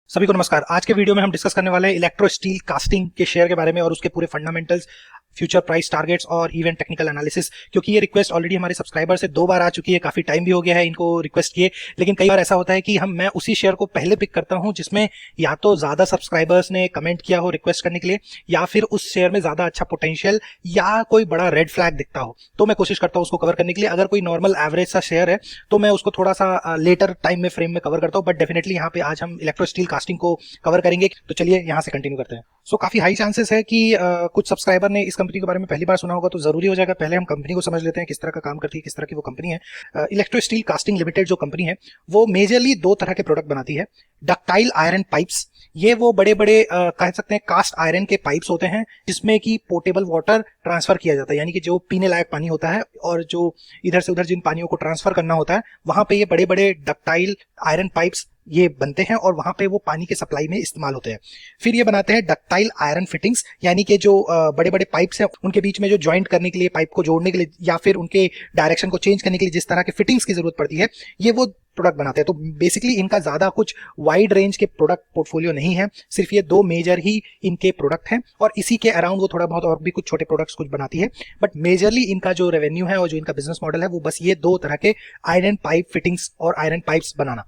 सभी को नमस्कार। आज के वीडियो में हम डिस्कस करने वाले हैं इलेक्ट्रो स्टील कास्टिंग के शेयर के बारे में और उसके पूरे फंडामेंटल्स, फ्यूचर प्राइस टारगेट्स और इवेंट टेक्निकल एनालिसिस। क्योंकि ये रिक्वेस्ट ऑलरेडी हमारे सब्सक्राइबर से 2 बार आ चुकी है, काफी टाइम भी हो गया है इनको रिक्वेस्ट किए, लेकिन कई बार ऐसा होता है कि मैं उसी शेयर को पहले पिक करता हूं जिसमें या तो ज्यादा सब्सक्राइबर्स ने कमेंट किया हो रिक्वेस्ट करने के लिए, या फिर उस शेयर में ज्यादा अच्छा पोटेंशियल या कोई बड़ा रेड फ्लैग दिखता हो, तो मैं कोशिश करता हूं उसको कवर करने के लिए। अगर कोई नॉर्मल एवरेज सा शेयर है तो मैं उसको थोड़ा सा लेटर टाइम में फ्रेम में कवर करता हूं, बट डेफिनेटली यहाँ पे आज हम इलेक्ट्रो स्टील कास्टिंग को कवर करेंगे। तो चलिए यहाँ से कंटिन्यू करते हैं। सो काफी हाई चांसेस है कि कुछ सब्सक्राइबर ने इस कंपनी के बारे में पहली बार सुना होगा, तो जरूरी हो जाएगा पहले हम कंपनी को समझ लेते हैं, किस तरह का काम करती है, किस तरह की वो कंपनी है। इलेक्ट्रो स्टील कास्टिंग लिमिटेड जो कंपनी है वो मेजरली 2 तरह के प्रोडक्ट बनाती है। डक्टाइल आयरन पाइप्स, ये वो बड़े बड़े कह सकते हैं कास्ट आयरन के पाइप्स होते हैं जिसमें कि पोर्टेबल वाटर ट्रांसफर किया जाता है, यानी कि जो पीने लायक पानी होता है और जो इधर से उधर जिन पानियों को ट्रांसफर करना होता है वहां पे ये बड़े बड़े डक्टाइल आयरन पाइप्स ये बनते हैं और वहां पे वो पानी के सप्लाई में इस्तेमाल होते हैं। फिर ये बनाते हैं डक्टाइल आयरन फिटिंग्स, यानी कि जो बड़े बड़े पाइप्स हैं उनके बीच में जो ज्वाइंट करने के लिए, पाइप को जोड़ने के लिए या फिर उनके डायरेक्शन को चेंज करने के लिए जिस तरह के फिटिंग्स की जरूरत पड़ती है, ये वो प्रोडक्ट बनाते हैं। तो बेसिकली इनका ज्यादा कुछ वाइड रेंज के प्रोडक्ट पोर्टफोलियो नहीं है, सिर्फ ये 2 मेजर ही इनके प्रोडक्ट हैं और इसी के अराउंड वो थोड़ा बहुत और भी कुछ छोटे प्रोडक्ट्स कुछ बनाती है, बट मेजरली इनका जो रेवेन्यू है और जो इनका बिजनेस मॉडल है वो बस ये 2 तरह के आयरन पाइप फिटिंग्स और आयरन पाइप्स बनाना।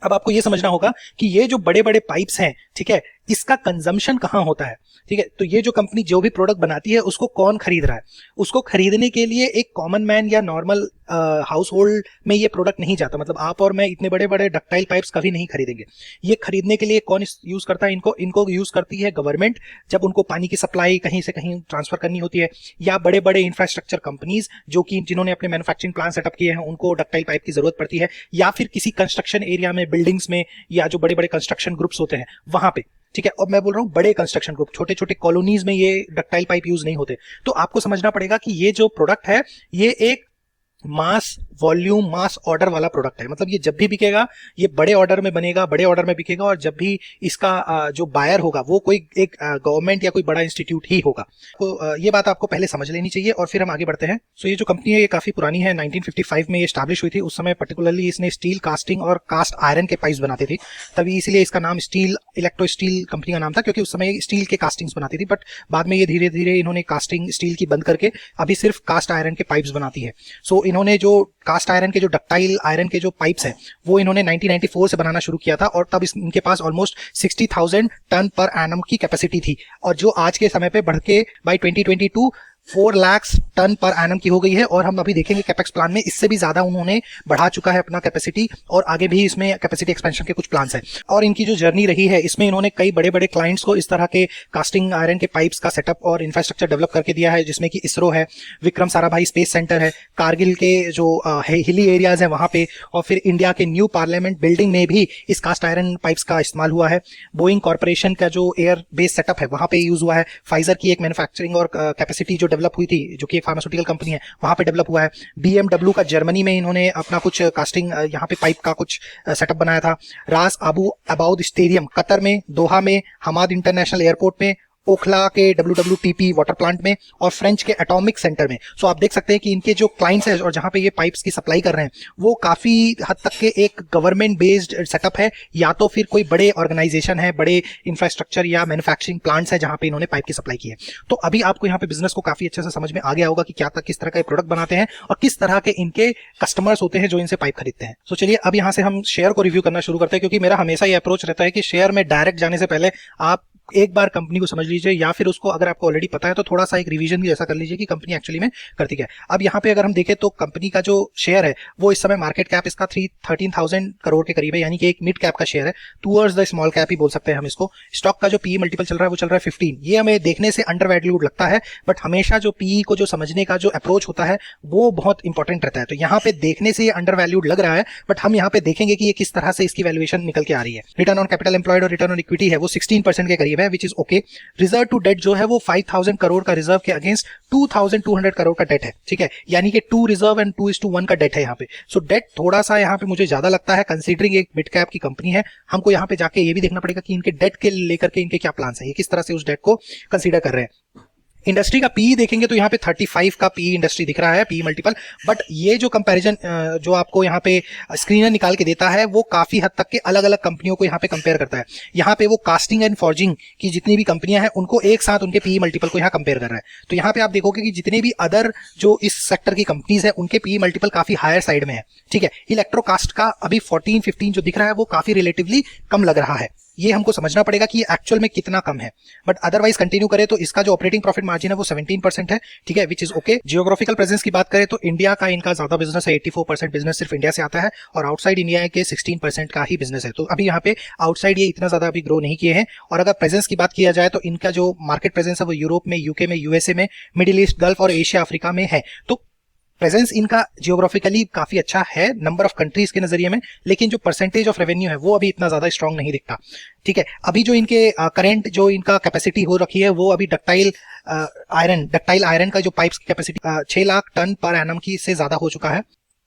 अब आपको ये समझना होगा कि ये जो बड़े बड़े पाइप्स हैं, ठीक है, इसका कंजम्पशन कहां होता है, ठीक है। तो ये जो कंपनी जो भी प्रोडक्ट बनाती है उसको कौन खरीद रहा है, उसको खरीदने के लिए एक कॉमन मैन या नॉर्मल हाउस होल्ड में ये प्रोडक्ट नहीं जाता। मतलब आप और मैं इतने बड़े बड़े डक्टाइल पाइप्स कभी नहीं खरीदेंगे। ये खरीदने के लिए कौन यूज करता है इनको यूज करती है गवर्नमेंट, जब उनको पानी की सप्लाई कहीं से कहीं ट्रांसफर करनी होती है, या बड़े बड़े इंफ्रास्ट्रक्चर कंपनीज जो कि जिन्होंने अपने मैन्युफैक्चरिंग प्लांट सेटअप किए हैं उनको डक्टाइल पाइप की जरूरत पड़ती है, या फिर किसी कंस्ट्रक्शन एरिया में, बिल्डिंग्स में, या जो बड़े बड़े कंस्ट्रक्शन ग्रुप्स होते हैं वहां पे, ठीक है। और मैं बोल रहा हूं बड़े कंस्ट्रक्शन ग्रुप, छोटे छोटे कॉलोनीज में ये डक्टाइल पाइप यूज नहीं होते। तो आपको समझना पड़ेगा कि ये जो प्रोडक्ट है ये एक मास वॉल्यूम, मास ऑर्डर वाला प्रोडक्ट है। मतलब ये जब भी बिकेगा ये बड़े ऑर्डर में बनेगा, बड़े ऑर्डर में बिकेगा, और जब भी इसका जो बायर होगा वो कोई एक गवर्नमेंट या कोई बड़ा इंस्टीट्यूट ही होगा। तो ये बात आपको पहले समझ लेनी चाहिए और फिर हम आगे बढ़ते हैं। सो ये जो कंपनी है ये काफी पुरानी है, 1955 में ये स्टैब्लिश हुई थी। उस समय पर्टिकुलरली इसने स्टील कास्टिंग और कास्ट आयरन के पाइप्स बनाती थी, तभी इसलिए इसका नाम स्टील इलेक्ट्रो स्टील कंपनी का नाम था, क्योंकि उस समय स्टील के कास्टिंग्स बनाती थी। बट बाद में ये धीरे धीरे इन्होंने कास्टिंग स्टील की बंद करके अभी सिर्फ कास्ट आयरन के पाइप्स बनाती है। सो इन्होंने जो कास्ट आयरन के जो डक्टाइल आयरन के जो पाइप्स हैं वो इन्होंने 1994 से बनाना शुरू किया था, और तब इनके पास ऑलमोस्ट 60,000 टन पर एनम की कैपेसिटी थी, और जो आज के समय पे बढ़ के by 2022 4 lakh tonne per annum की हो गई है। और हम अभी देखेंगे कैपेक्स प्लान में इससे भी ज्यादा उन्होंने बढ़ा चुका है अपना कैपेसिटी, और आगे भी इसमें कैपेसिटी एक्सपेंशन के कुछ प्लान्स हैं। और इनकी जो जर्नी रही है इसमें इन्होंने कई बड़े बड़े क्लाइंट्स को इस तरह के कास्टिंग आयरन के पाइप्स का सेटअप और इंफ्रास्ट्रक्चर डेवलप करके दिया है, जिसमें कि इसरो है, विक्रम साराभाई स्पेस सेंटर है, कारगिल के जो हिली एरियाज है वहां पे, और फिर इंडिया के न्यू पार्लियामेंट बिल्डिंग में भी इस कास्ट आयरन पाइप्स का इस्तेमाल हुआ है। बोइंग कॉर्पोरेशन का जो एयर बेस सेटअप है वहां पे यूज हुआ है। फाइजर की एक मैन्युफैक्चरिंग और कैपेसिटी जो डेवलप हुई थी, जो कि एक फार्मास्यूटिकल कंपनी है, वहां पे डेवलप हुआ है। BMW का जर्मनी में इन्होंने अपना कुछ कास्टिंग यहाँ पे पाइप का कुछ सेटअप बनाया था। रास अबू अबाउद स्टेडियम कतर में, दोहा में, हमाद इंटरनेशनल एयरपोर्ट में, ओखला के WWTP वाटर प्लांट में, और फ्रेंच के एटॉमिक सेंटर में। सो आप देख सकते हैं कि इनके जो क्लाइंट्स हैं और जहां पे ये पाइप्स की सप्लाई कर रहे हैं वो काफी हद तक के एक गवर्नमेंट बेस्ड सेटअप है, या तो फिर कोई बड़े ऑर्गेनाइजेशन है, बड़े इंफ्रास्ट्रक्चर या मैन्युफैक्चरिंग प्लांट्स है जहां पे इन्होंने पाइप की सप्लाई की है। तो अभी आपको यहाँ पे बिजनेस को काफी अच्छे से समझ में आ गया होगा कि क्या किस तरह का प्रोडक्ट बनाते हैं और किस तरह के इनके कस्टमर्स होते हैं जो इनसे पाइप खरीदते हैं। तो चलिए अब यहाँ से हम शेयर को रिव्यू करना शुरू करते हैं, क्योंकि मेरा हमेशा ये अप्रोच रहता है कि शेयर में डायरेक्ट जाने से पहले आप एक बार कंपनी को समझ लीजिए, या फिर उसको अगर आपको ऑलरेडी पता है तो थोड़ा सा एक रिवीजन भी ऐसा कर लीजिए कि कंपनी एक्चुअली में करती क्या है। अब यहाँ पे अगर हम देखें तो कंपनी का जो शेयर है वो इस समय मार्केट कैप इसका 13,000 करोड़ के करीब है, यानी कि एक मिड कैप का शेयर है, टूवर्ड्स द स्मॉल कैप ही बोल सकते हैं हम इसको। स्टॉक का जो पीई मल्टीपल चल रहा है वो चल रहा है 15। ये हमें देखने से अंडर वैल्यूड लगता है, बट हमेशा जो पीई को जो समझने का जो अप्रोच होता है वो बहुत इंपॉर्टेंट रहता है। तो यहाँ पे देखने से ये अंडर वैल्यूड लग रहा है, बट हम यहाँ पे देखेंगे कि ये किस तरह से इसकी वैल्यूएशन निकल के आ रही है। रिटर्न ऑन कैपिटल एम्प्लॉयड और रिटर्न ऑन इक्विटी है वो 16% के करीब है, which is okay. Reserve to date जो है वो 5,000 करोड़ का रिजर्व के अगेंस्ट 2,200 करोड़ का डेट है, ठीक है, यानी कि 2 रिजर्व एंड 2:1 का डेट है यहाँ पे। सो डेट थोड़ा सा यहाँ पे मुझे ज्यादा लगता है, कंसीडरिंग एक मिड कैप की कंपनी है। हमको यहाँ पे जाके ये भी देखना पड़ेगा कि इनके डेट के लेकर के इनके क्या प्लान्स है, ये किस तरह से उस डेट को कंसीडर कर रहे हैं। इंडस्ट्री का पी देखेंगे तो यहाँ पे 35 का पी इंडस्ट्री दिख रहा है, पी मल्टीपल। बट ये जो कंपैरिजन जो आपको यहाँ पे स्क्रीनर निकाल के देता है वो काफी हद तक के अलग अलग कंपनियों को यहाँ पे कंपेयर करता है। यहाँ पे वो कास्टिंग एंड फॉर्जिंग की जितनी भी कंपनियां हैं उनको एक साथ उनके पी मल्टीपल को यहाँ कंपेयर कर रहा है। तो यहाँ पे आप देखोगे कि जितने भी अदर जो इस सेक्टर की कंपनीज है उनके पी मल्टीपल काफी हायर साइड में है, ठीक है। इलेक्ट्रोकास्ट का अभी 14-15 जो दिख रहा है वो काफी रिलेटिवली कम लग रहा है। ये हमको समझना पड़ेगा कि ये एक्चुअल में कितना कम है। बट अदरवाइज कंटिन्यू करें तो इसका जो ऑपरेटिंग प्रॉफिट मार्जिन है वो 17% है, ठीक है, which is okay. Geographical presence की बात करें तो इंडिया का इनका ज्यादा बिजनेस है, 84% बिजनेस सिर्फ इंडिया से आता है और आउटसाइड इंडिया के 16% का ही बिजनेस है। तो अभी यहाँ पे आउटसाइड ये इतना ज्यादा अभी ग्रो नहीं किए हैं। और अगर प्रेजेंस की बात किया जाए तो इनका जो मार्केट प्रेजेंस है वो यूरोप में, यूके में, यूएसए में, मिडिल ईस्ट, गल्फ और एशिया अफ्रीका में है। तो प्रेजेंस इनका जियोग्राफिकली काफी अच्छा है नंबर ऑफ कंट्रीज के नजरिए में, लेकिन जो परसेंटेज ऑफ रेवेन्यू है वो अभी इतना ज्यादा स्ट्रांग नहीं दिखता, ठीक है। अभी जो इनके करंट जो इनका कैपेसिटी हो रखी है वो अभी डक्टाइल आयरन का जो पाइप्स की capacity 6 lakh tonne per annum की से ज्यादा हो चुका है।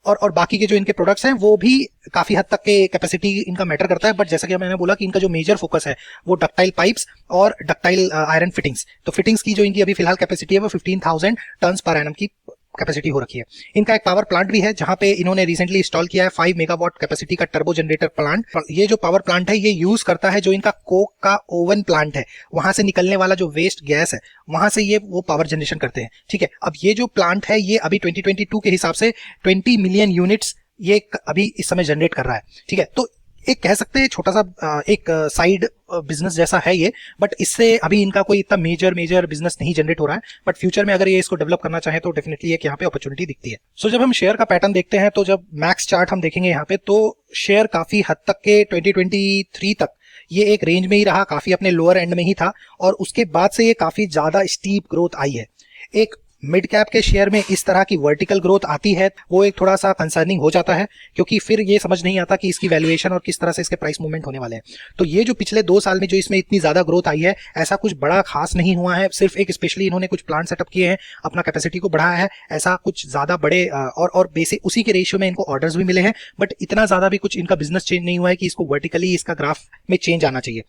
और बाकी के जो इनके प्रोडक्ट्स हैं वो भी काफी हद तक के कैपेसिटी इनका मैटर करता है। बट जैसा कि मैंने बोला कि इनका जो मेजर फोकस है वो डक्टाइल पाइप्स और डक्टाइल आयरन फिटिंग्स। तो फिटिंग्स की जो इनकी अभी फिलहाल कैपेसिटी है वो 15,000 टन पर एनम की कैपेसिटी हो रखी है। इनका एक पावर प्लांट भी है जहां पे इन्होंने रिसेंटली इंस्टॉल किया है 5 मेगावाट कैपेसिटी का टर्बो जनरेटर प्लांट। ये जो पावर प्लांट है ये यूज करता है जो इनका कोक का ओवन प्लांट है, वहां से निकलने वाला जो वेस्ट गैस है वहां से ये वो पावर जनरेशन करते हैं, ठीक है। अब ये जो प्लांट है ये अभी 2022 के हिसाब से 20 मिलियन यूनिट्स ये अभी इस समय जनरेट कर रहा है, ठीक है। तो एक कह सकते हैं छोटा सा एक साइड बिजनेस जैसा है ये, बट इससे अभी इनका कोई इतना मेजर बिजनेस नहीं जनरेट हो रहा है। बट फ्यूचर में अगर ये इसको डेवलप करना चाहे तो डेफिनेटली एक यहाँ पे अपॉर्चुनिटी दिखती है। सो जब हम शेयर का पैटर्न देखते हैं तो जब मैक्स चार्ट हम देखेंगे यहाँ पे तो शेयर काफी हद तक के 2023 तक ये एक रेंज में ही रहा, काफी अपने लोअर एंड में ही था और उसके बाद से ये काफी ज्यादा स्टीप ग्रोथ आई है। एक मिड कैप के शेयर में इस तरह की वर्टिकल ग्रोथ आती है वो एक थोड़ा सा कंसर्निंग हो जाता है, क्योंकि फिर ये समझ नहीं आता कि इसकी वैल्यूएशन और किस तरह से इसके प्राइस मूवमेंट होने वाले हैं। तो ये जो पिछले 2 साल में जो इसमें इतनी ज्यादा ग्रोथ आई है ऐसा कुछ बड़ा खास नहीं हुआ है, सिर्फ एक स्पेशली इन्होंने कुछ प्लांट सेटअप किए हैं, अपना कैपेसिटी को बढ़ाया है, ऐसा कुछ ज्यादा बड़े और बेसिक उसी के रेशियो में इनको ऑर्डर्स भी मिले हैं। बट इतना ज्यादा भी कुछ इनका बिजनेस चेंज नहीं हुआ है कि इसको वर्टिकली इसका ग्राफ में चेंज आना चाहिए।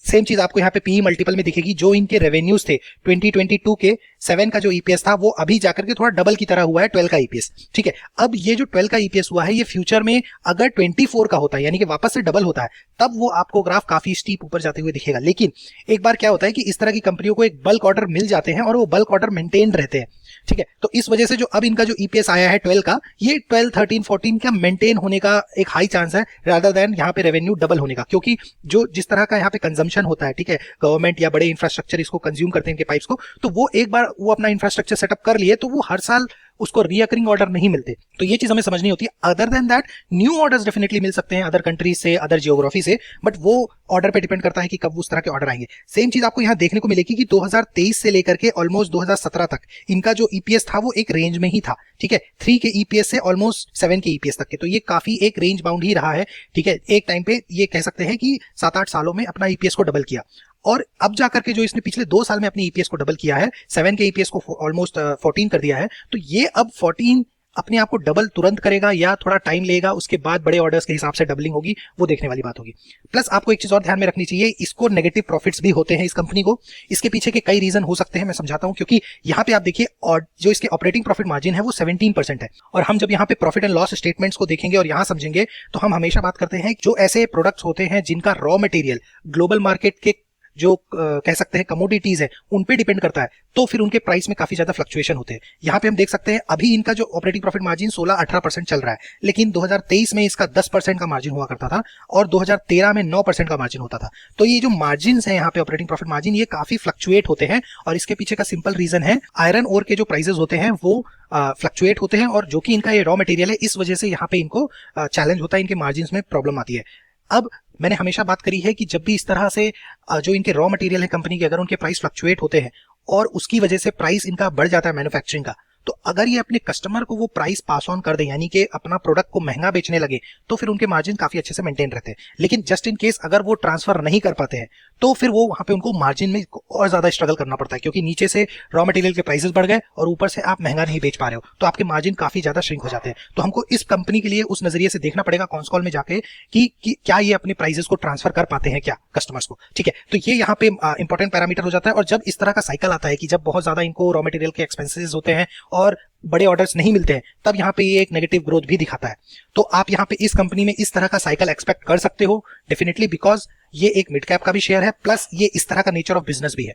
सेम चीज आपको यहाँ पे पीई मल्टीपल में दिखेगी। जो इनके रेवेन्यूज थे 2022 के 7 का जो ईपीएस था वो अभी जाकर के थोड़ा डबल की तरह हुआ है 12 का ईपीएस, ठीक है। अब ये जो 12 का ईपीएस हुआ है ये फ्यूचर में अगर 24 का होता है यानी कि वापस से डबल होता है तब वो आपको ग्राफ काफी स्टीप ऊपर जाते हुए दिखेगा। लेकिन एक बार क्या होता है कि इस तरह की कंपनियों को एक बल्क ऑर्डर मिल जाते हैं और वो बल्क ऑर्डर मेंटेन रहते हैं, ठीक है। तो इस वजह से जो अब इनका जो ईपीएस आया है 12 का ये 12, 13, 14 का मेंटेन होने का एक हाई चांस है रादर देन यहाँ पे रेवेन्यू डबल होने का, क्योंकि जो जिस तरह का यहाँ पे कंजम्पशन होता है, ठीक है, गवर्नमेंट या बड़े इंफ्रास्ट्रक्चर इसको कंज्यूम करते हैं इनके पाइप्स को, तो वो एक बार वो अपना इंफ्रास्ट्रक्चर सेटअप कर लिए तो वो हर साल उसको रिकरिंग ऑर्डर नहीं मिलते। तो ये चीज हमें समझनी होती है। Other than that new orders definitely मिल सकते हैं अदर कंट्रीज से, अदर जियोग्राफी से, बट वो ऑर्डर पे डिपेंड करता है कि कब उस तरह के ऑर्डर आएंगे। सेम चीज आपको यहाँ देखने को मिलेगी कि 2023 से लेकर के ऑलमोस्ट 2017 तक इनका जो ईपीएस था वो एक रेंज में ही था, ठीक है, 3 के ईपीएस से ऑलमोस्ट 7 के ईपीएस तक के। तो ये काफी एक रेंज बाउंड ही रहा है, ठीक है। एक टाइम पे ये कह सकते हैं कि 7-8 सालों में अपना ईपीएस को डबल किया और अब जाकर के जो इसने पिछले 2 साल में अपनी ईपीएस को डबल किया है, 7 के ईपीएस को ऑलमोस्ट 14 कर दिया है। तो ये अब 14 अपने आप को डबल तुरंत करेगा या थोड़ा टाइम लेगा, उसके बाद बड़े ऑर्डर्स के हिसाब से डबलिंग होगी, वो देखने वाली बात होगी। प्लस आपको एक चीज और ध्यान में रखनी चाहिए, इसको नेगेटिव प्रॉफिट्स भी होते हैं इस कंपनी को। इसके पीछे के कई रीजन हो सकते हैं, मैं समझाता हूं। क्योंकि यहाँ पे आप देखिए और जो इसके ऑपरेटिंग प्रॉफिट मार्जिन है वो 17% है और हम जब यहाँ पे प्रॉफिट एंड लॉस स्टेटमेंट्स को देखेंगे और यहाँ समझेंगे तो हम हमेशा बात करते हैं जो ऐसे प्रोडक्ट्स होते हैं जिनका रॉ मटेरियल ग्लोबल मार्केट के जो कह सकते हैं कमोडिटीज है उन पे डिपेंड करता है, तो फिर उनके प्राइस में काफी ज्यादा फ्लक्चुएशन होते हैं। यहाँ पे हम देख सकते हैं अभी इनका जो ऑपरेटिंग प्रॉफिट मार्जिन 16-18% चल रहा है, लेकिन 2023 में इसका 10% का मार्जिन हुआ करता था और 2013 में 9% का मार्जिन होता था। तो ये जो मार्जिन है यहाँ पे ऑपरेटिंग प्रॉफिट मार्जिन ये काफी फ्लक्चुएट होते हैं और इसके पीछे का सिंपल रीजन है आयरन ओर के जो प्राइसेस होते हैं वो फ्लक्चुएट होते हैं और जो कि इनका ये रॉ मटेरियल है इस वजह से यहाँ पे इनको चैलेंज होता है, इनके मार्जिन में प्रॉब्लम आती है। अब मैंने हमेशा बात करी है कि जब भी इस तरह से जो इनके रॉ मटेरियल है कंपनी के, अगर उनके प्राइस फ्लक्चुएट होते हैं और उसकी वजह से प्राइस इनका बढ़ जाता है मैन्युफैक्चरिंग का, तो अगर ये अपने कस्टमर को वो प्राइस पास ऑन कर दे, यानी कि अपना प्रोडक्ट को महंगा बेचने लगे, तो फिर उनके मार्जिन काफी अच्छे से मेंटेन रहते हैं। लेकिन जस्ट इन केस अगर वो ट्रांसफर नहीं कर पाते हैं, तो फिर वो वहां पे उनको मार्जिन में और ज्यादा स्ट्रगल करना पड़ता है, क्योंकि नीचे से रॉ मटेरियल के प्राइसेस बढ़ गए और ऊपर से आप महंगा नहीं बेच पा रहे हो, तो आपके मार्जिन काफी ज्यादा श्रिंक हो जाते हैं। तो हमको इस कंपनी के लिए उस नजरिए से देखना पड़ेगा कॉन्स कॉल में जाके कि क्या ये अपने प्राइसेस को ट्रांसफर कर पाते हैं क्या कस्टमर्स को, ठीक है। तो ये यहाँ पे इंपॉर्टेंट पैरामीटर हो जाता है। और जब इस तरह का साइकिल आता है कि जब बहुत ज्यादा इनको रॉ मटेरियल के एक्सपेंसेस होते हैं और बड़े ऑर्डर्स नहीं मिलते हैं, तब यहाँ पे ये एक नेगेटिव ग्रोथ भी दिखाता है। तो आप यहाँ पे इस कंपनी में इस तरह का साइकिल एक्सपेक्ट कर सकते हो डेफिनेटली, बिकॉज ये एक मिड कैप का भी शेयर है, प्लस ये इस तरह का नेचर ऑफ बिजनेस भी है।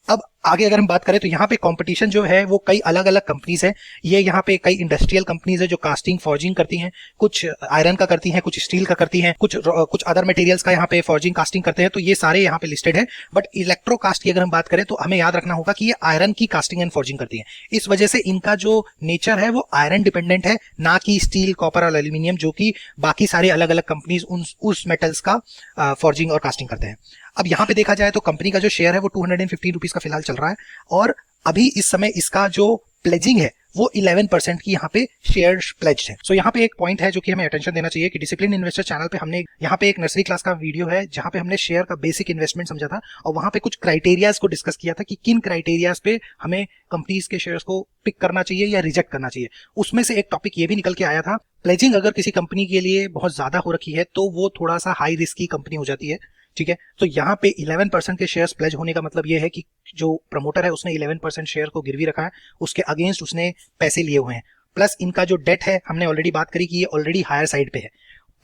अब आगे अगर हम बात करें तो यहाँ पे कंपटीशन जो है वो कई अलग अलग कंपनीज है। ये यहाँ पे कई इंडस्ट्रियल कंपनीज है जो कास्टिंग फॉर्जिंग करती हैं, कुछ आयरन का करती हैं, कुछ स्टील का करती हैं, कुछ अदर मटेरियल्स का यहाँ पे फॉर्जिंग कास्टिंग करते हैं। तो ये सारे यहाँ पे लिस्टेड है। बट इलेक्ट्रो कास्ट की अगर हम बात करें तो हमें याद रखना होगा कि ये आयरन की कास्टिंग एंड फॉर्जिंग करती है। इस वजह से इनका जो नेचर है वो आयरन डिपेंडेंट है, ना कि स्टील, कॉपर और एल्यूमिनियम, जो कि बाकी सारे अलग अलग कंपनीज उस मेटल्स का फॉर्जिंग और कास्टिंग करते हैं। अब यहाँ पे देखा जाए तो कंपनी का जो शेयर है वो 215 रुपीज का फिलहाल चल रहा है, और अभी इस समय इसका जो प्लेजिंग है वो 11% की यहाँ पे शेयर प्लेज है। सो यहाँ पे एक पॉइंट है जो कि हमें अटेंशन देना चाहिए कि डिसिप्लिन इन्वेस्टर चैनल पे हमने यहाँ पे एक नर्सरी क्लास का वीडियो है जहाँ पे हमने शेयर का बेसिक इन्वेस्टमेंट समझा था, और वहां पे कुछ क्राइटेरियाज को डिस्कस किया था कि किन क्राइटेरियाज पे हमें कंपनीज के शेयर्स को पिक करना चाहिए या रिजेक्ट करना चाहिए। उसमें से एक टॉपिक ये भी निकल के आया था, प्लेजिंग अगर किसी कंपनी के लिए बहुत ज्यादा हो रखी है तो वो थोड़ा सा हाई रिस्क की कंपनी हो जाती है, ठीक है। तो यहाँ पे 11% के शेयर्स प्लेज होने का मतलब ये है कि जो प्रमोटर है उसने 11% शेयर को गिरवी रखा है, उसके अगेंस्ट उसने पैसे लिए हुए हैं, प्लस इनका जो डेट है हमने ऑलरेडी बात करी कि ये ऑलरेडी हायर साइड पे है,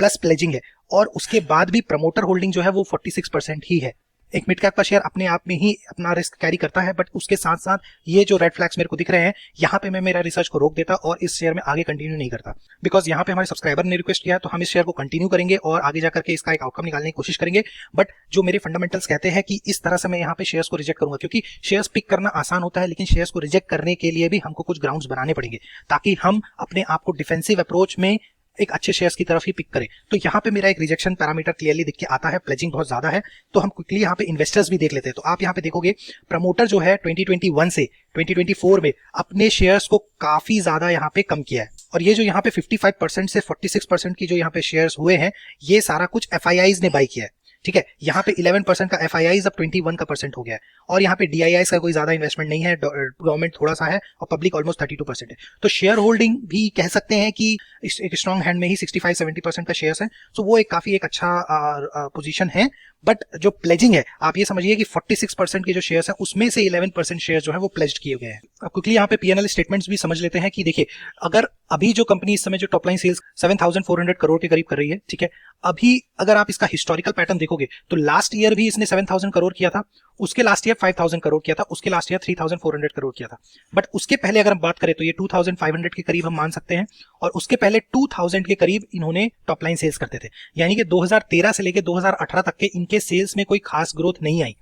प्लस प्लेजिंग है, और उसके बाद भी प्रमोटर होल्डिंग जो है वो 46% ही है। एक मिड कैप का शेयर अपने आप में ही अपना रिस्क कैरी करता है, बट उसके साथ साथ ये जो रेड फ्लैग्स मेरे को दिख रहे हैं, यहाँ पे मैं मेरा रिसर्च को रोक देता और इस शेयर में आगे कंटिन्यू नहीं करता, बिकॉज यहाँ पे हमारे सब्सक्राइबर ने रिक्वेस्ट किया तो हम इस शेयर को कंटिन्यू करेंगे और आगे जाकर के इसका एक आउटकम निकालने की कोशिश करेंगे। बट जो मेरे फंडामेंटल्स कहते हैं कि इस तरह से मैं यहाँ पे शेयर्स को रिजेक्ट करूंगा, क्योंकि शेयर्स पिक करना आसान होता है, लेकिन शेयर्स को रिजेक्ट करने के लिए भी हमको कुछ ग्राउंड्स बनाने पड़ेंगे ताकि हम अपने आप को डिफेंसिव अप्रोच में एक अच्छे शेयर्स की तरफ ही पिक करें। तो यहाँ पे मेरा एक रिजेक्शन पैरामीटर क्लियरली दिख के आता है, प्लेजिंग बहुत ज्यादा है। तो हम क्विकली यहाँ पे इन्वेस्टर्स भी देख लेते हैं। तो आप यहाँ पे देखोगे प्रमोटर जो है 2021 से 2024 में अपने शेयर्स को काफी ज्यादा यहाँ पे कम किया है, और ये जो यहाँ पे 55% से 46% की जो यहाँ पे शेयर्स हुए हैं, ये सारा कुछ FIIs ने बाई किया है, ठीक है। यहाँ पे 11% का FIIs अब 21 का परसेंट हो गया है, और यहाँ पे DIIs का कोई ज्यादा इन्वेस्टमेंट नहीं है, गवर्नमेंट थोड़ा सा है, और पब्लिक ऑलमोस्ट 32% है। तो शेयर होल्डिंग भी कह सकते हैं कि एक स्ट्रॉन्ग हैंड में ही 65-70% का शेयर्स है। सो वो एक काफी एक अच्छा पोजीशन है। बट जो प्लेजिंग है, आप ये समझिए कि 46% के जो शेयर्स है उसमें से 11% शेयर जो है वो प्लेज्ड किए गए हैं। अब क्विकली यहाँ पे P&L स्टेटमेंट्स भी समझ लेते हैं कि देखिए, अगर अभी जो कंपनी इस समय जो टॉप लाइन सेल्स 7,400 करोड़ के करीब कर रही है, ठीक है, अभी अगर आप इसका हिस्टोरिकल पैटर्न देखोगे तो लास्ट ईयर भी इसने 7,000 करोड़ किया था, उसके लास्ट ईयर 5,000 करोड़ किया था, उसके लास्ट ईयर 3,400 करोड़ किया था। बट उसके पहले अगर हम बात करें तो ये 2,500 के करीब हम मान सकते हैं, और उसके पहले 2,000 के करीब इन्होंने टॉप लाइन सेल्स करते थे। यानी कि 2013 से लेकर 2018 तक के इनके सेल्स में कोई खास ग्रोथ नहीं आई।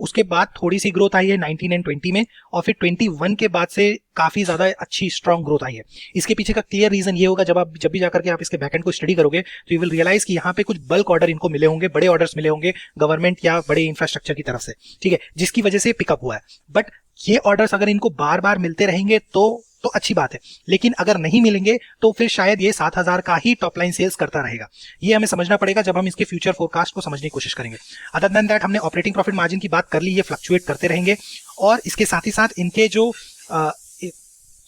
उसके बाद थोड़ी सी ग्रोथ आई है 19 एंड 20 में, और फिर 21 के बाद से काफी ज्यादा अच्छी स्ट्रॉन्ग ग्रोथ आई है। इसके पीछे का क्लियर रीजन ये होगा, जब भी जाकर के आप इसके बैकएंड को स्टडी करोगे तो यू विल रियलाइज कि यहाँ पे कुछ बल्क ऑर्डर इनको मिले होंगे, बड़े ऑर्डर्स मिले होंगे गवर्नमेंट या बड़े इंफ्रास्ट्रक्चर की तरफ से, ठीक है, जिसकी वजह से पिकअप हुआ है। बट ये ऑर्डर्स अगर इनको बार बार मिलते रहेंगे तो अच्छी बात है, लेकिन अगर नहीं मिलेंगे तो फिर शायद ये 7,000 का ही टॉप लाइन सेल्स करता रहेगा। ये हमें समझना पड़ेगा जब हम इसके फ्यूचर फोरकास्ट को समझने की कोशिश करेंगे। अदर देन दैट, हमने ऑपरेटिंग प्रॉफिट मार्जिन की बात कर ली, ये फ्लक्चुएट करते रहेंगे, और इसके साथ ही साथ इनके जो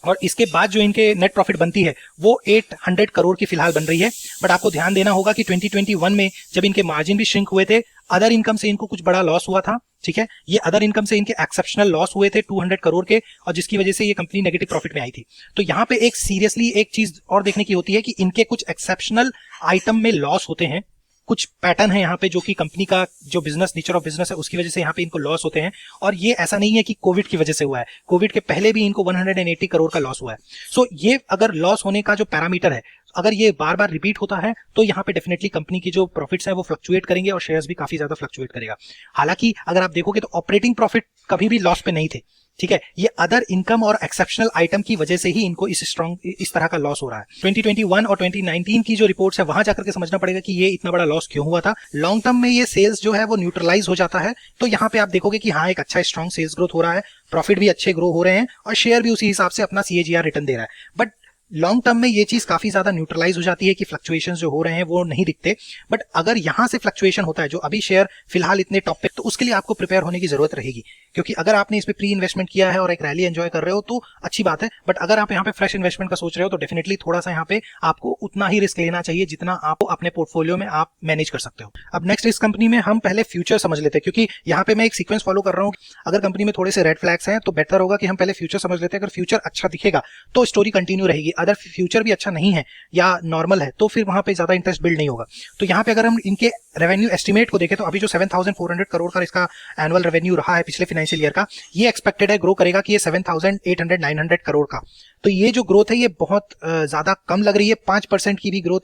और इसके बाद जो इनके नेट प्रॉफिट बनती है वो 800 करोड़ की फिलहाल बन रही है। बट आपको ध्यान देना होगा कि 2021 में जब इनके मार्जिन भी श्रिंक हुए थे, अदर इनकम से इनको कुछ बड़ा लॉस हुआ था, ठीक है। ये अदर इनकम से इनके एक्सेप्शनल लॉस हुए थे 200 करोड़ के, और जिसकी वजह से ये कंपनी नेगेटिव प्रॉफिट में आई थी। तो यहाँ पे एक सीरियसली एक चीज और देखने की होती है कि इनके कुछ एक्सेप्शनल आइटम में लॉस होते हैं, कुछ पैटर्न है यहाँ पे जो कि कंपनी का जो बिजनेस नेचर ऑफ बिजनेस है उसकी वजह से यहाँ पे इनको लॉस होते हैं। और ये ऐसा नहीं है कि कोविड की वजह से हुआ है, कोविड के पहले भी इनको 180 करोड़ का लॉस हुआ है। सो ये अगर लॉस होने का जो पैरामीटर है, अगर ये बार बार रिपीट होता है तो यहाँ पे डेफिनेटली कंपनी की जो प्रॉफिट्स है वो फ्लक्चुएट करेंगे और शेयर्स भी काफी ज्यादा फ्लक्चुएट करेगा। हालांकि अगर आप देखोगे तो ऑपरेटिंग प्रॉफिट कभी भी लॉस पे नहीं थे, ठीक है, ये अदर इनकम और एक्सेप्शनल आइटम की वजह से ही इनको इस तरह का लॉस हो रहा है। 2021 और 2019 की जो रिपोर्ट्स है वहां जाकर के समझना पड़ेगा कि ये इतना बड़ा लॉस क्यों हुआ था। लॉन्ग टर्म में ये सेल्स जो है वो न्यूट्रलाइज हो जाता है, तो यहाँ पे आप देखोगे कि हाँ एक अच्छा स्ट्रॉन्ग सेल्स ग्रोथ हो रहा है, प्रॉफिट भी अच्छे ग्रो हो रहे हैं और शेयर भी उसी हिसाब से अपना CAGR रिटर्न दे रहा है। बट लॉन्ग टर्म में ये चीज काफी ज्यादा न्यूट्रलाइज हो जाती है कि फ्लक्चुएशंस जो हो रहे हैं वो नहीं दिखते। बट अगर यहां से फ्लक्चुएशन होता है, जो अभी शेयर फिलहाल इतने टॉप पे, तो उसके लिए आपको प्रिपेयर होने की जरूरत रहेगी, क्योंकि अगर आपने इस पे प्री इन्वेस्टमेंट किया है और एक रैली एंजॉय कर रहे हो तो अच्छी बात है। बट अगर आप यहाँ पे फ्रेश इन्वेस्टमेंट का सोच रहे हो तो डेफिनेटली थोड़ा सा यहाँ पे आपको उतना ही रिस्क लेना चाहिए जितना आप अपने पोर्टफोलियो में आप मैनेज कर सकते हो। अब नेक्स्ट इस कंपनी में हम पहले फ्यूचर समझ लेते हैं, क्योंकि यहाँ पे मैं एक सीक्वेंस फॉलो कर रहा हूँ। अगर कंपनी में थोड़े से रेड फ्लैग्स हैं तो बेटर होगा कि हम पहले फ्यूचर समझ लेते हैं। अगर फ्यूचर अच्छा दिखेगा तो स्टोरी कंटिन्यू रहेगी, अगर फ्यूचर भी अच्छा नहीं है या नॉर्मल है तो फिर वहां पे ज्यादा इंटरेस्ट बिल्ड नहीं होगा। तो यहाँ पे अगर हम इनके रेवेन्यू एस्टिमेट को देखें तो अभी जो 7,400 करोड़ का इसका एनुअल रेवेन्यू रहा है पिछले फाइनेंशियल ईयर का, ये एक्सपेक्टेड है ग्रो करेगा कि ये 7,800-900 करोड़ का। तो ये जो ग्रोथ है ये बहुत ज्यादा कम लग रही है, 5% की भी ग्रोथ,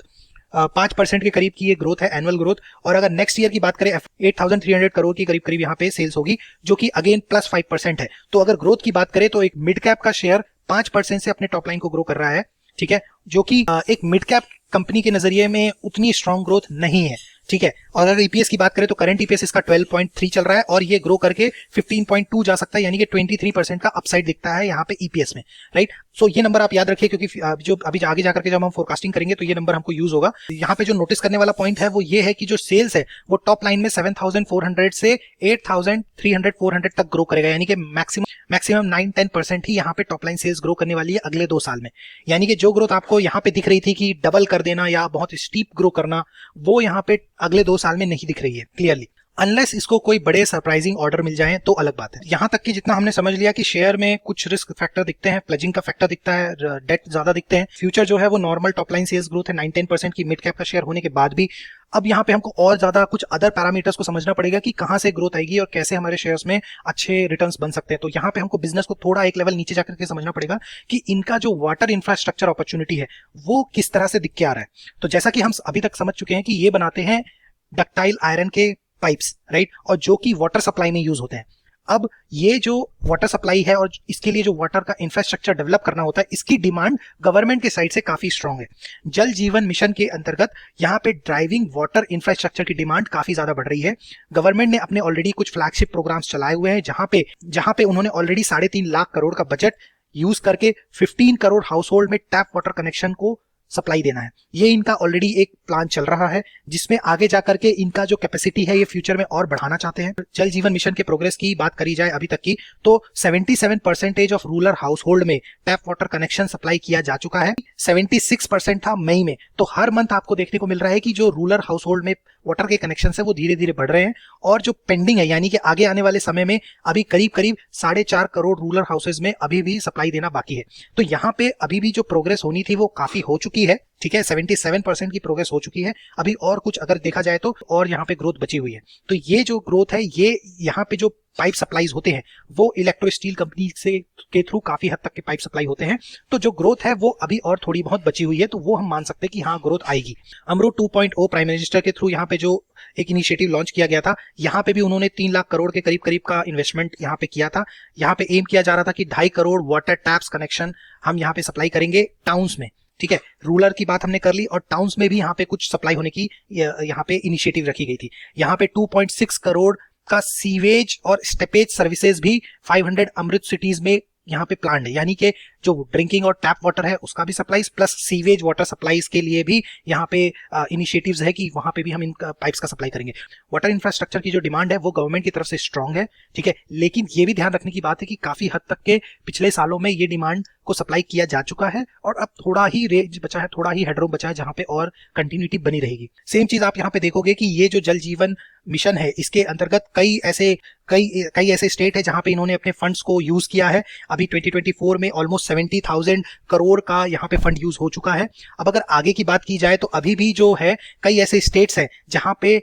5% के करीब की ये ग्रोथ है एनुअल ग्रोथ। और अगर नेक्स्ट ईयर की बात करें 8,300 करोड़ की करीब करीब यहाँ पे सेल्स होगी, जो कि अगेन प्लस 5% है। तो अगर ग्रोथ की बात करें तो एक मिड कैप का शेयर 5% से अपने टॉप लाइन को ग्रो कर रहा है, ठीक है, जो कि एक मिड कैप कंपनी के नजरिए में उतनी स्ट्रॉन्ग ग्रोथ नहीं है, ठीक है। और अगर ईपीएस की बात करें तो करंट ईपीएस इसका 12.3 चल रहा है और ये ग्रो करके 15.2 जा सकता है, यानी कि 23% का अपसाइड दिखता है यहाँ पे ईपीएस में, राइट। सो ये नंबर आप याद रखिए, क्योंकि जो अभी आगे जाकर के जब हम फोरकास्टिंग करेंगे तो ये नंबर हमको यूज होगा। यहाँ पे जो नोटिस करने वाला पॉइंट है वो ये है कि जो सेल्स है वो टॉप लाइन में 7,400 से 8,300-400 तक ग्रो करेगा, यानी कि मैक्सिमम 9-10% ही यहाँ पे टॉप लाइन सेल्स ग्रो करने वाली है अगले 2 साल में। यानी कि जो ग्रोथ आपको यहाँ पे दिख रही थी कि डबल कर देना या बहुत स्टीप ग्रो करना, वो यहाँ पे अगले 2 साल में नहीं दिख रही है क्लियरली, अनलेस इसको कोई बड़े सरप्राइजिंग ऑर्डर मिल जाए तो अलग बात है। यहां तक कि जितना हमने समझ लिया कि शेयर में कुछ रिस्क फैक्टर दिखते हैं, प्लेजिंग का फैक्टर दिखता है, डेट ज्यादा दिखते हैं, फ्यूचर जो है वो normal top line sales growth है 9-10% की मिड कैप का शेयर होने के बाद भी। अब यहाँ पे हमको और ज्यादा कुछ अदर पैरामीटर्स को समझना पड़ेगा कि कहां से ग्रोथ आएगी और कैसे हमारे शेयर्स में अच्छे रिटर्न्स बन सकते हैं। तो यहाँ पे हमको बिजनेस को थोड़ा एक लेवल नीचे जाकर के समझना पड़ेगा कि इनका जो वाटर इंफ्रास्ट्रक्चर अपॉर्चुनिटी है वो किस तरह से दिख के आ रहा है। तो जैसा कि हम अभी तक समझ चुके हैं कि ये बनाते हैं डक्टाइल आयरन के पाइप्स, राइट, और जो कि वाटर सप्लाई में यूज होते हैं। अब ये जो वाटर सप्लाई है और इसके लिए जो वाटर का इंफ्रास्ट्रक्चर डेवलप करना होता है, इसकी डिमांड गवर्नमेंट के साइड से काफी स्ट्रांग है। जल जीवन मिशन के अंतर्गत यहाँ पे ड्राइविंग वाटर इंफ्रास्ट्रक्चर की डिमांड काफी ज्यादा बढ़ रही है। गवर्नमेंट ने अपने ऑलरेडी कुछ फ्लैगशिप प्रोग्राम्स चलाए हुए हैं जहां पे उन्होंने ऑलरेडी 3.5 लाख करोड़ का बजट यूज करके 15 करोड़ हाउस होल्ड में टैप वाटर कनेक्शन को सप्लाई देना है। ये इनका ऑलरेडी एक प्लान चल रहा है जिसमें आगे जाकर के इनका जो कैपेसिटी है ये फ्यूचर में और बढ़ाना चाहते हैं। जल जीवन मिशन के प्रोग्रेस की बात करी जाए अभी तक की तो 77% ऑफ रूरल हाउस होल्ड में टैप वाटर कनेक्शन सप्लाई किया जा चुका है। 76% था मई में। तो हर मंथ आपको देखने को मिल रहा है कि जो रूरल हाउस होल्ड में वाटर के कनेक्शन है वो धीरे धीरे बढ़ रहे हैं और जो पेंडिंग है यानी कि आगे आने वाले समय में अभी करीब करीब 4.5 करोड़ रूरल हाउसेज में अभी भी सप्लाई देना बाकी है। तो यहाँ पे अभी भी जो प्रोग्रेस होनी थी वो काफी हो चुकी है, ठीक है, 77% की प्रोग्रेस हो चुकी है। अभी और कुछ अगर देखा जाए तो और यहाँ पे ग्रोथ बची हुई है। तो ये जो ग्रोथ है ये यहाँ पे जो पाइप सप्लाईज होते हैं वो इलेक्ट्रो स्टील कंपनी से के थ्रू काफी हद तक के पाइप सप्लाई होते हैं। तो जो ग्रोथ है वो अभी और थोड़ी बहुत बची हुई है, तो वो हम मान सकते हैं कि हाँ ग्रोथ आएगी। अमरूद 2.0 प्राइम मिनिस्टर के थ्रू यहाँ पे जो एक इनिशिएटिव लॉन्च किया गया था, यहाँ पे भी उन्होंने 3 लाख करोड़ के करीब करीब का इन्वेस्टमेंट यहाँ पे किया था। यहाँ पे एम किया जा रहा था कि 2.5 करोड़ वाटर टैप्स कनेक्शन हम यहाँ पे सप्लाई करेंगे टाउन्स में, ठीक है। रूरल की बात हमने कर ली और टाउन्स में भी यहाँ पे कुछ सप्लाई होने की यहाँ पे इनिशिएटिव रखी गई थी। यहाँ पे 2.6 करोड़ का सीवेज और स्टेपेज सर्विसेज भी 500 अमृत सिटीज में यहाँ पे प्लान है, यानी कि जो ड्रिंकिंग और टैप वाटर है उसका भी supplies plus sewage water supplies के लिए भी यहाँ पे इनिशिएटिव्स है कि वहां पे भी हम इन पाइप्स का सप्लाई करेंगे। वाटर इंफ्रास्ट्रक्चर की जो डिमांड है वो गवर्नमेंट की तरफ से स्ट्रांग है, ठीक है, लेकिन ये भी ध्यान रखने की बात है कि काफी हद तक के पिछले सालों में ये डिमांड को सप्लाई किया जा चुका है और अब थोड़ा ही रेंज बचा है, थोड़ा ही हेडरूम बचा है जहां पे और कंटिन्यूटी बनी रहेगी। सेम चीज आप यहाँ पे देखोगे कि ये जो जल जीवन मिशन है इसके अंतर्गत कई ऐसे स्टेट है जहां पे इन्होंने अपने फंड्स को यूज किया है। अभी 2024 में ऑलमोस्ट 70,000 करोड़ का यहाँ पे फंड यूज हो चुका है। अब अगर आगे की बात की जाए तो अभी भी जो है कई ऐसे स्टेट्स हैं जहां पे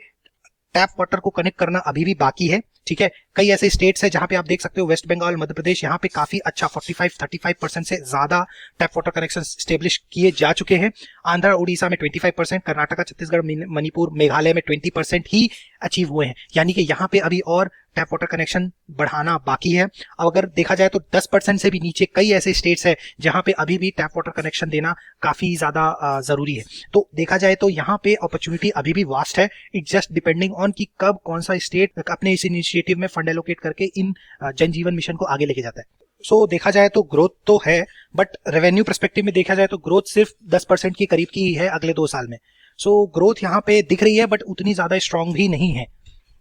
टैप वाटर को कनेक्ट करना अभी भी बाकी है, ठीक है। कई ऐसे स्टेट्स हैं जहां पे आप देख सकते हो वेस्ट बंगाल, मध्य प्रदेश, यहाँ पे काफी अच्छा 45-35% से ज्यादा टैप वाटर कनेक्शन स्टेब्लिश किए जा चुके हैं। आंध्र उड़ीसा में 25%, कर्नाटका, छत्तीसगढ़, मणिपुर, मेघालय में 20% ही अचीव हुए हैं, यानी कि यहाँ पे अभी और टैप वाटर कनेक्शन बढ़ाना बाकी है। अब अगर देखा जाए तो 10% से भी नीचे कई ऐसे स्टेट्स है जहां पे अभी भी टैप वाटर कनेक्शन देना काफी ज्यादा जरूरी है। तो देखा जाए तो यहाँ पे अपॉर्चुनिटी अभी भी वास्ट है। इट जस्ट डिपेंडिंग ऑन कि कब कौन सा स्टेट अपने इस इनिशिएटिव में फंड एलोकेट करके इन जन जीवन मिशन को आगे लेके जाता है। सो देखा जाए तो ग्रोथ तो है, बट रेवेन्यू पर्सपेक्टिव में देखा जाए तो ग्रोथ सिर्फ 10% के करीब की ही है अगले 2 साल में। सो ग्रोथ यहाँ पे दिख रही है, बट उतनी ज्यादा स्ट्रांग भी नहीं है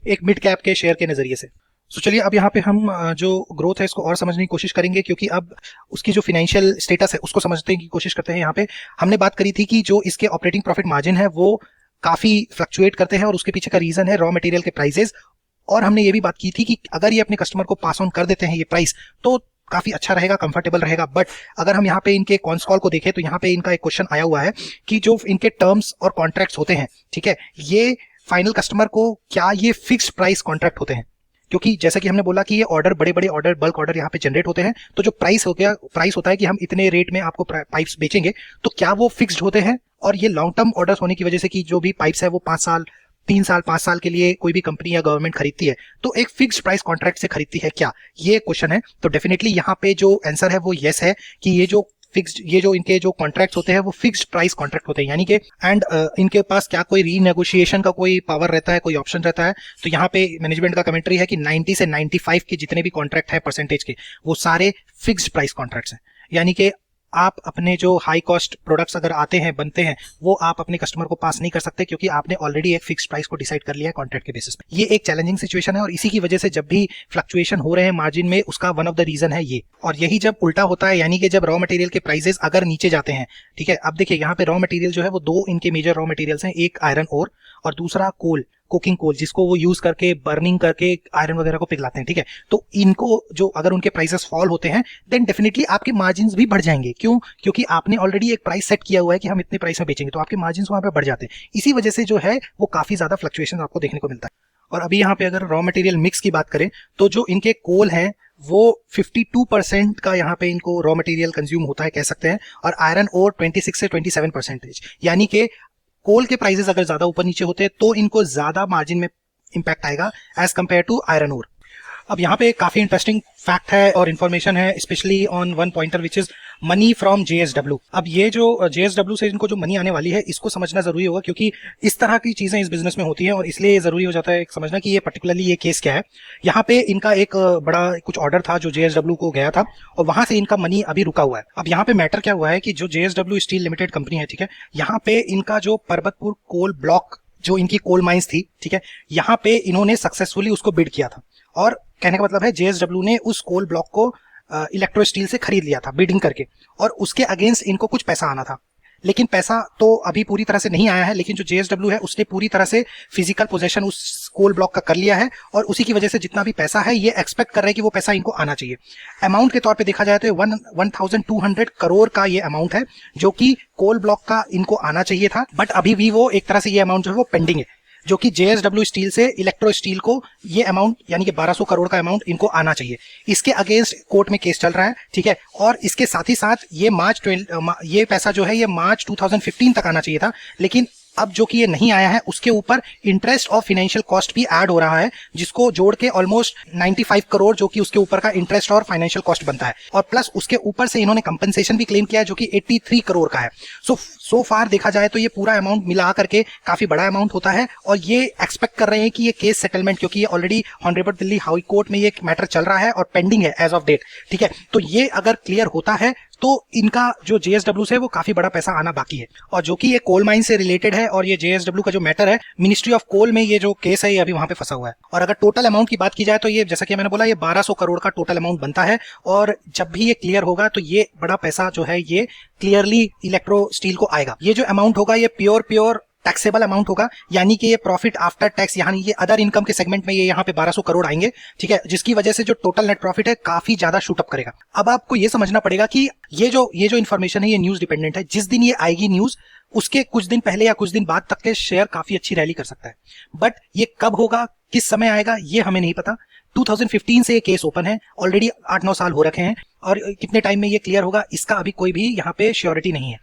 एक मिड कैप के शेयर के नजरिए से। सो चलिए अब यहाँ पे हम जो ग्रोथ है इसको और समझने की कोशिश करेंगे, क्योंकि अब उसकी जो फाइनेंशियल स्टेटस है उसको समझने की कोशिश करते हैं। यहाँ पे हमने बात करी थी कि जो इसके ऑपरेटिंग प्रॉफिट मार्जिन है वो काफी फ्लक्चुएट करते हैं और उसके पीछे का रीजन है रॉ मटेरियल के प्राइसेस। और हमने ये भी बात की थी कि अगर ये अपने कस्टमर को पास ऑन कर देते हैं ये प्राइस तो काफी अच्छा रहेगा, कंफर्टेबल रहेगा। बट अगर हम यहाँ पे इनके कॉन्स कॉल को देखें तो यहाँ पे इनका एक क्वेश्चन आया हुआ है कि जो इनके टर्म्स और कॉन्ट्रैक्ट्स होते हैं, ठीक है, ये फाइनल कस्टमर को क्या ये फिक्स्ड प्राइस कॉन्ट्रैक्ट होते हैं? क्योंकि जैसा कि हमने बोला कि ये ऑर्डर बड़े बड़े ऑर्डर बल्क ऑर्डर यहाँ पे जनरेट होते हैं, तो जो प्राइस होता है कि हम इतने रेट में आपको पाइप्स बेचेंगे, तो क्या वो फिक्स्ड होते हैं? और ये लॉन्ग टर्म ऑर्डर्स होने की वजह से कि जो भी पाइप्स है वो 5 साल 3 साल 5 साल के लिए कोई भी कंपनी या गवर्नमेंट खरीदती है, तो एक फिक्स्ड प्राइस कॉन्ट्रैक्ट से खरीदती है क्या, ये क्वेश्चन है। तो डेफिनेटली यहाँ पे जो आंसर है वो येस है कि ये जो इनके जो कॉन्ट्रैक्ट्स होते हैं वो फिक्स्ड प्राइस कॉन्ट्रैक्ट होते हैं, यानी कि एंड इनके पास क्या कोई रीनेगोशिएशन का कोई पावर रहता है, कोई ऑप्शन रहता है? तो यहाँ पे मैनेजमेंट का कमेंट्री है कि 90 से 95 के जितने भी कॉन्ट्रैक्ट है परसेंटेज के, वो सारे फिक्स्ड प्राइस कॉन्ट्रैक्ट्स हैं। यानी कि आप अपने जो हाई कॉस्ट प्रोडक्ट्स अगर आते हैं बनते हैं वो आप अपने कस्टमर को पास नहीं कर सकते, क्योंकि आपने ऑलरेडी एक फिक्स्ड प्राइस को डिसाइड कर लिया है कॉन्ट्रैक्ट के बेसिस पे। ये एक चैलेंजिंग सिचुएशन है और इसी की वजह से जब भी फ्लक्चुएशन हो रहे हैं मार्जिन में, उसका वन ऑफ द रीजन है ये। और यही जब उल्टा होता है, यानी कि जब रॉ मटेरियल के प्राइसेस अगर नीचे जाते हैं, ठीक है, अब देखिए यहाँ पे रॉ मटेरियल जो है वो 2 इनके मेजर रॉ मटेरियल्स हैं, एक आयरन ओर और दूसरा कोल, कुकिंग कोल, जिसको वो यूज करके बर्निंग करके आयरन वगैरह को पिघलाते हैं, ठीक है। तो इनको जो अगर उनके प्राइसेस फॉल होते हैं देन डेफिनेटली आपके मार्जिन्स भी बढ़ जाएंगे। क्यों? क्योंकि आपने ऑलरेडी एक प्राइस सेट किया हुआ है कि हम इतने प्राइस में बेचेंगे, तो आपके मार्जिन्स वहां पे बढ़ जाते हैं। इसी वजह से जो है वो काफी ज्यादा फ्लक्चुएशन आपको देखने को मिलता है। और अभी यहाँ पे अगर रॉ मटेरियल मिक्स की बात करें तो जो इनके कोल हैं वो 52% का यहाँ पे इनको रॉ मटेरियल कंज्यूम होता है कह सकते हैं, और आयरन ओर 26 से 27%। यानी कि कोल के प्राइसेस अगर ज्यादा ऊपर नीचे होते हैं तो इनको ज्यादा मार्जिन में इंपैक्ट आएगा as compared to iron ore. अब यहाँ पे काफी इंटरेस्टिंग फैक्ट है और इन्फॉर्मेशन है, specially on one pointer which is money from JSW। अब ये जो JSW से इनको जो मनी आने वाली है इसको समझना जरूरी होगा, क्योंकि इस तरह की चीजें इस बिजनेस में होती हैं और इसलिए जरूरी हो जाता है समझना कि ये पर्टिकुलरली ये केस क्या है। यहाँ पे इनका एक बड़ा कुछ ऑर्डर था जो JSW को गया था और वहां से इनका मनी अभी रुका हुआ है। अब यहाँ पे मैटर क्या हुआ है कि जो JSW स्टील लिमिटेड कंपनी है, ठीक है, यहाँ पे इनका जो परबतपुर कोल ब्लॉक जो इनकी कोल माइंस थी, ठीक है, यहाँ पे इन्होंने सक्सेसफुली उसको बिड किया था। और कहने का मतलब है JSW ने उस कोल ब्लॉक को इलेक्ट्रो स्टील से खरीद लिया था बिडिंग करके, और उसके अगेंस्ट इनको कुछ पैसा आना था। लेकिन पैसा तो अभी पूरी तरह से नहीं आया है, लेकिन जो JSW है उसने पूरी तरह से फिजिकल पोजेशन उस कोल ब्लॉक का कर लिया है, और उसी की वजह से जितना भी पैसा है ये एक्सपेक्ट कर रहे हैं कि वो पैसा इनको आना चाहिए। अमाउंट के तौर पे देखा जाए तो 1200 करोड़ का ये अमाउंट है जो कि कोल ब्लॉक का इनको आना चाहिए था, बट अभी भी वो एक तरह से ये अमाउंट जो है वो पेंडिंग है, जो कि JSW स्टील से इलेक्ट्रो स्टील को ये अमाउंट यानी कि 1200 करोड़ का अमाउंट इनको आना चाहिए। इसके अगेंस्ट कोर्ट में केस चल रहा है, ठीक है, और इसके साथ ही साथ ये पैसा जो है ये मार्च 2015 तक आना चाहिए था, लेकिन अब जो कि ये नहीं आया है उसके ऊपर इंटरेस्ट और फाइनेंशियल कॉस्ट भी ऐड हो रहा है, जिसको जोड़ के ऑलमोस्ट 95 करोड़ जो कि उसके ऊपर का इंटरेस्ट और फाइनेंशियल कॉस्ट बनता है, और प्लस उसके ऊपर से इन्होंने कंपनसेशन भी क्लेम किया है जो कि 83 करोड़ का है। सो फार देखा जाए तो ये पूरा अमाउंट मिला करके काफी बड़ा अमाउंट होता है, और ये एक्सपेक्ट कर रहे हैं कि ये केस सेटलमेंट, क्योंकि ये already honourable Delhi high court में ये मैटर चल रहा है और पेंडिंग है एज ऑफ डेट, ठीक है, तो ये अगर क्लियर होता है तो इनका जो JSW से वो काफी बड़ा पैसा आना बाकी है। और जो कि ये कोल माइन से रिलेटेड है, और ये JSW का जो मैटर है मिनिस्ट्री ऑफ कोल में ये जो केस है ये अभी वहां पे फंसा हुआ है। और अगर टोटल अमाउंट की बात की जाए तो ये जैसा कि मैंने बोला ये 1200 करोड़ का टोटल अमाउंट बनता है, और जब भी ये क्लियर होगा तो ये बड़ा पैसा जो है ये क्लियरली इलेक्ट्रो स्टील को आएगा। ये जो अमाउंट होगा ये प्योर टैक्सेबल अमाउंट होगा, यानी कि ये प्रॉफिट आफ्टर टैक्स, यानी ये अदर इनकम के सेगमेंट में ये यहाँ पे 1200 करोड़ आएंगे, ठीक है, जिसकी वजह से जो टोटल नेट प्रॉफिट है काफी ज्यादा शूट अप करेगा। अब आपको ये समझना पड़ेगा कि ये जो इन्फॉर्मेशन है ये न्यूज डिपेंडेंट है। जिस दिन ये आएगी न्यूज उसके कुछ दिन पहले या कुछ दिन बाद तक के शेयर काफी अच्छी रैली कर सकता है, बट ये कब होगा किस समय आएगा ये हमें नहीं पता। 2015 से ये केस ओपन है, ऑलरेडी 8-9 साल हो रखे हैं, और कितने टाइम में ये क्लियर होगा इसका अभी कोई भी यहाँ पे श्योरिटी नहीं है।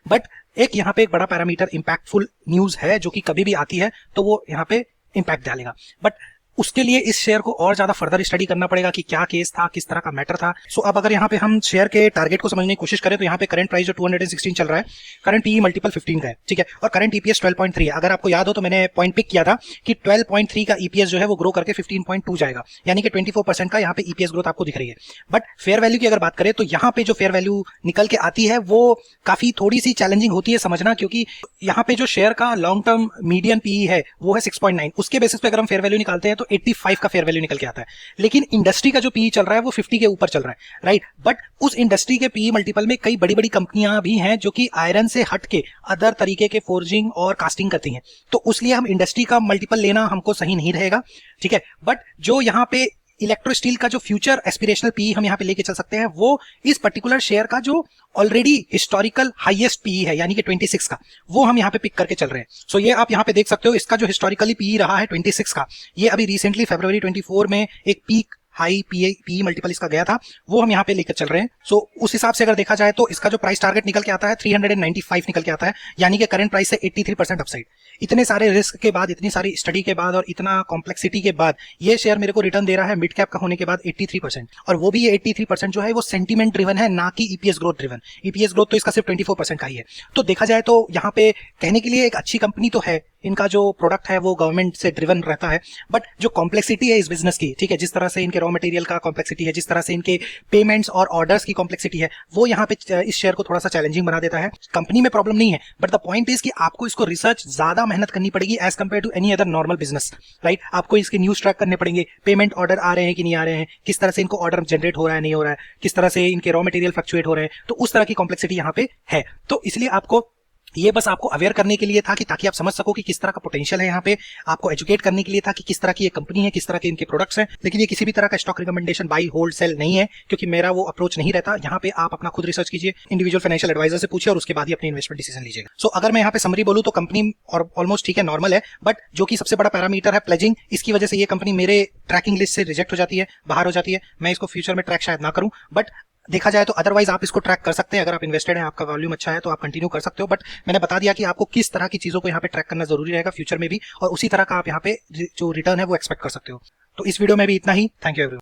बट एक यहाँ पे एक बड़ा पैरामीटर इंपैक्टफुल न्यूज है जो कि कभी भी आती है तो वो यहाँ पे इंपैक्ट डालेगा। बट उसके लिए इस शेयर को और ज्यादा फर्दर स्टडी करना पड़ेगा कि क्या केस था, किस तरह का मैटर था। सो अब अगर यहाँ पे हम शेयर के टारगेट को समझने की कोशिश करें तो यहाँ पे करंट प्राइस जो 216 चल रहा है, करंट पीई मल्टीपल 15 का है, ठीक है, और करंट ईपीएस 12.3 है। अगर आपको याद हो तो मैंने पॉइंट पिक किया था कि 12.3 का ईपीएस जो है वो ग्रो करके 15.2 जाएगा, यानी कि 24% का यहाँ पे ईपीएस ग्रोथ आपको दिख रही है। बट फेयर वैल्यू की अगर बात करें तो यहाँ पे जो फेयर वैल्यू निकल के आती है वो काफी थोड़ी सी चैलेंजिंग होती है समझना, क्योंकि यहाँ पे जो शेयर का लॉन्ग टर्म मीडियन पीई है वो है 6.9, उसके बेसिस पे अगर हम फेयर वैल्यू निकालते हैं तो 85 का फेयर वैल्यू निकल के आता है। लेकिन इंडस्ट्री का जो पीई चल रहा है वो 50 के ऊपर चल रहा है, राइट। बट उस इंडस्ट्री के पीई मल्टीपल में कई बड़ी बड़ी कंपनियां भी हैं जो कि आयरन से हट के अदर तरीके के फोर्जिंग और कास्टिंग करती हैं, तो उसलिए हम इंडस्ट्री का मल्टीपल लेना हमको सही नहीं रहेगा, ठीक है। बट जो यहाँ पे इलेक्ट्रो स्टील का जो फ्यूचर एस्पिरेशनल पी हम यहाँ पे लेके चल सकते हैं वो इस पर्टिकुलर शेयर का जो ऑलरेडी हिस्टोरिकल हाईएस्ट पी है यानी कि 26 का, वो हम यहाँ पे पिक करके चल रहे हैं। सो ये आप यहाँ पे देख सकते हो, इसका जो हिस्टोरिकली पी रहा है 26 का, ये अभी रिसेंटली फरवरी 24 में एक पीक हाई पी मल्टीपल इसका गया था, वो हम यहाँ पे लेकर चल रहे हैं। सो उस हिसाब से अगर देखा जाए तो इसका जो प्राइस टारगेट निकल के आता है 395 निकल के आता है, यानी कि करंट प्राइस से 83% अपसाइड। इतने सारे रिस्क के बाद, इतनी सारी स्टडी के बाद और इतना कॉम्प्लेक्सिटी के बाद ये शेयर मेरे को रिटर्न दे रहा है मिड कैप का होने के बाद 83%, और वो भी ये 83% जो है वो सेंटीमेंट ड्रिवन है, ना कि EPS growth driven. EPS growth तो इसका सिर्फ 24% का ही है। तो देखा जाए तो यहाँ पे कहने के लिए एक अच्छी कंपनी तो है, इनका जो प्रोडक्ट है वो गवर्नमेंट से ड्रिवन रहता है, बट जो कॉम्प्लेक्सिटी है इस बिजनेस की, ठीक है, जिस तरह से इनके रॉ मटेरियल का कॉम्प्लेक्सिटी है, जिस तरह से इनके पेमेंट्स और ऑर्डर्स की कॉम्प्लेक्सिटी है, वो यहाँ पे इस शेयर को थोड़ा सा चैलेंजिंग बना देता है। कंपनी में प्रॉब्लम नहीं है, बट द पॉइंट इज कि आपको इसको रिसर्च ज्यादा मेहनत करनी पड़ेगी as compared to any other normal business, right. आपको इसके न्यूज ट्रैक करने पड़ेंगे, पेमेंट ऑर्डर आ रहे हैं कि नहीं आ रहे हैं, किस तरह से इनको ऑर्डर जनरेट हो रहा है नहीं हो रहा है, किस तरह से इनके रॉ मटेरियल फ्लक्चुएट हो रहे हैं, तो उस तरह की कॉम्प्लेक्सिटी यहाँ पे है। तो इसलिए आपको ये बस आपको अवेयर करने के लिए था कि ताकि आप समझ सको कि किस तरह का पोटेंशियल है यहाँ पे, आपको एजुकेट करने के लिए था कि किस तरह की ये कंपनी है, किस तरह के इनके प्रोडक्ट्स हैं। लेकिन ये किसी भी तरह का stock recommendation buy hold sell नहीं है, क्योंकि मेरा वो अप्रोच नहीं रहता। यहाँ पे आप अपना खुद रिसर्च कीजिए, इंडिविजुअल फाइनेंशियल एडवाइजर से पूछिए और उसके बाद ही अपनी इन्वेस्टमेंट डिसीजन लीजिएगा। सो अगर मैं यहाँ पे समरी बोलूँ तो कंपनी और ऑलमोस्ट ठीक है, नॉर्मल है, बट जो कि सबसे बड़ा पैरामीटर है प्लेजिंग, इसकी वजह से ये कंपनी मेरे ट्रैकिंग लिस्ट से रिजेक्ट हो जाती है, बाहर हो जाती है। मैं इसको फ्यूचर में ट्रैक शायद ना करूं, बट देखा जाए तो अदरवाइज आप इसको ट्रैक कर सकते हैं। अगर आप इन्वेस्टेड हैं, आपका वॉल्यूम अच्छा है तो आप कंटिन्यू कर सकते हो, बट मैंने बता दिया कि आपको किस तरह की चीजों को यहाँ पे ट्रैक करना जरूरी रहेगा फ्यूचर में भी, और उसी तरह का आप यहाँ पे जो रिटर्न है वो एक्सपेक्ट कर सकते हो। तो इस वीडियो में भी इतना ही। Thank you everyone.